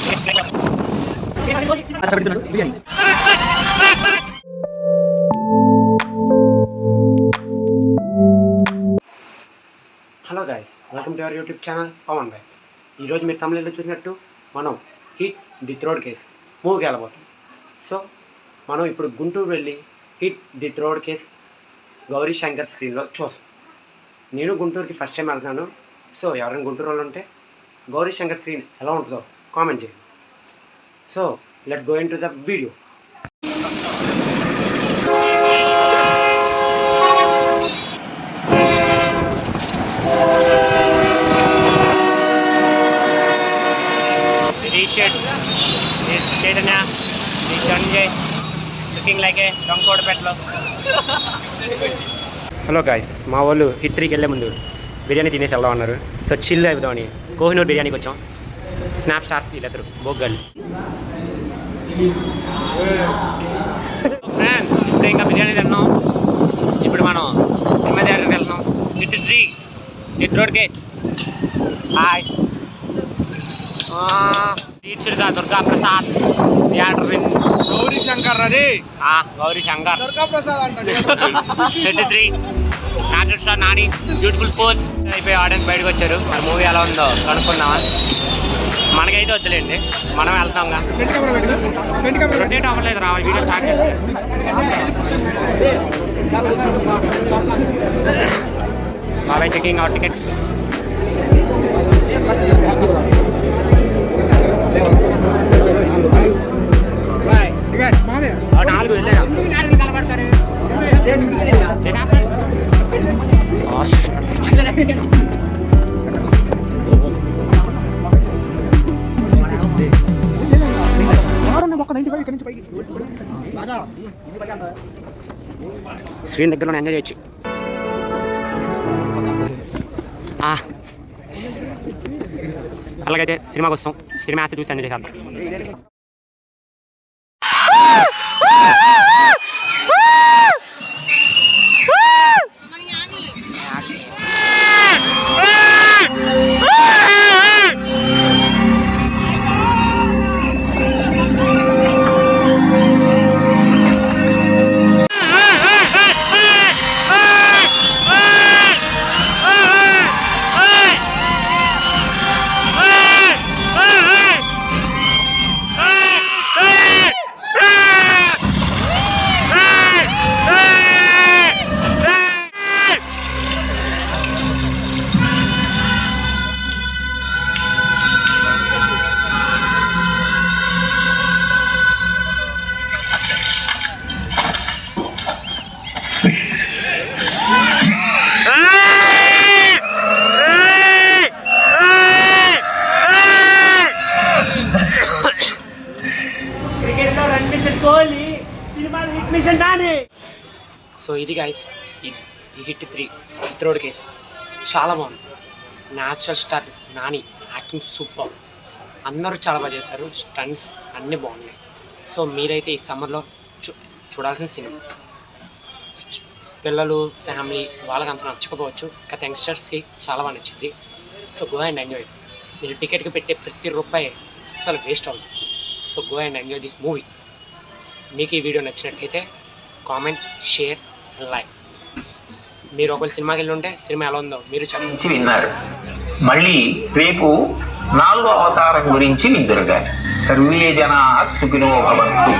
Hello guys, welcome to our YouTube channel Pavan bags. ఈరోజు మీరు తమిళలో చూసినట్టు మనం హిట్ ది థ్రోడ్ కేస్ మూవీకి వెళ్ళబోతాం. సో మనం ఇప్పుడు గుంటూరు వెళ్ళి hit the third case Gauri Shankar స్క్రీన్లో చూస్తాం. నేను గుంటూరుకి ఫస్ట్ టైం వెళ్తున్నాను. సో ఎవరైనా గుంటూరు వాళ్ళు ఉంటే గౌరీ శంకర్ స్క్రీన్ ఎలా ఉంటుందో కామెంట్ చేయండి. So let's go in to the video. Chaitanya, the Sanjay, looking like a Tonkoda petlo. Hello guys, మా వాళ్ళు హిట్ 3కి వెళ్ళే ముందు బిర్యానీ తినేసి వెళ్దాం అన్నారు. సో చిల్ అవుదామని కోహినూర్ బిర్యానీకి వచ్చాం. స్నాప్ స్టార్స్ వీళ్ళిద్దరు బోగ్గల్ ఫ్రెండ్స్. ఇప్పుడు ఇంకా బిర్యానీ తిన్నాం. ఇప్పుడు మనం సినిమా థియేటర్కి వెళ్తున్నాం. Hit 3 the third case. Hi టీచర్గా దుర్గా ప్రసాద్ థియేటర్ గౌరీ శంకర్ రే. గౌరీ శంకర్ దుర్గా ప్రసాద్ అంటే hit 3 noted star Nani beautiful pose అయిపోయి ఆడియన్స్ బయటకు వచ్చారు. మరి మూవీ ఎలా ఉందో కనుక్కుందామా? మనకైతే వద్దులేండి, మనం వెళ్తాంగా. రొటేట్ అవ్వలేదు, రావాలి వీడియో స్టార్ట్ చేస్తాం. బాబాయ్ చెకింగ్ అవుట్ టికెట్స్. నాలుగు వెళ్ళారా? స్క్రీన్ దగ్గరలో ఎంజాయ్ చేయొచ్చు. అలాగైతే సినిమాకి వస్తాం. సినిమా చూసి ఎంజాయ్ చేద్దాం. సో ఇది గైస్, ఈ హిట్ 3 థ్రోడ్ కేస్ చాలా బాగుంది. Natural star Nani acting super. అందరూ చాలా బాగా చేశారు. స్టంట్స్ అన్నీ బాగున్నాయి. సో మీరైతే ఈ సమ్మర్లో చూడాల్సిన సినిమా. పిల్లలు ఫ్యామిలీ వాళ్ళకి అంత నచ్చకపోవచ్చు, కానీ యంగ్స్టర్స్కి చాలా బాగా నచ్చింది. So go and enjoy. మీరు టికెట్కి పెట్టే ప్రతి రూపాయి అసలు వేస్ట్ అవుతుంది. So go and enjoy this movie. మీకు ఈ వీడియో నచ్చినట్టయితే కామెంట్, షేర్, లైక్. మీరు ఒకవేళ సినిమాకి వెళ్ళి ఉంటే సినిమా ఎలా ఉందో మీరు చెప్పి విన్నారు. మళ్ళీ రేపు 4వ అవతారం గురించి విందురుగా. సర్వే జనా సుఖినో భవంతు.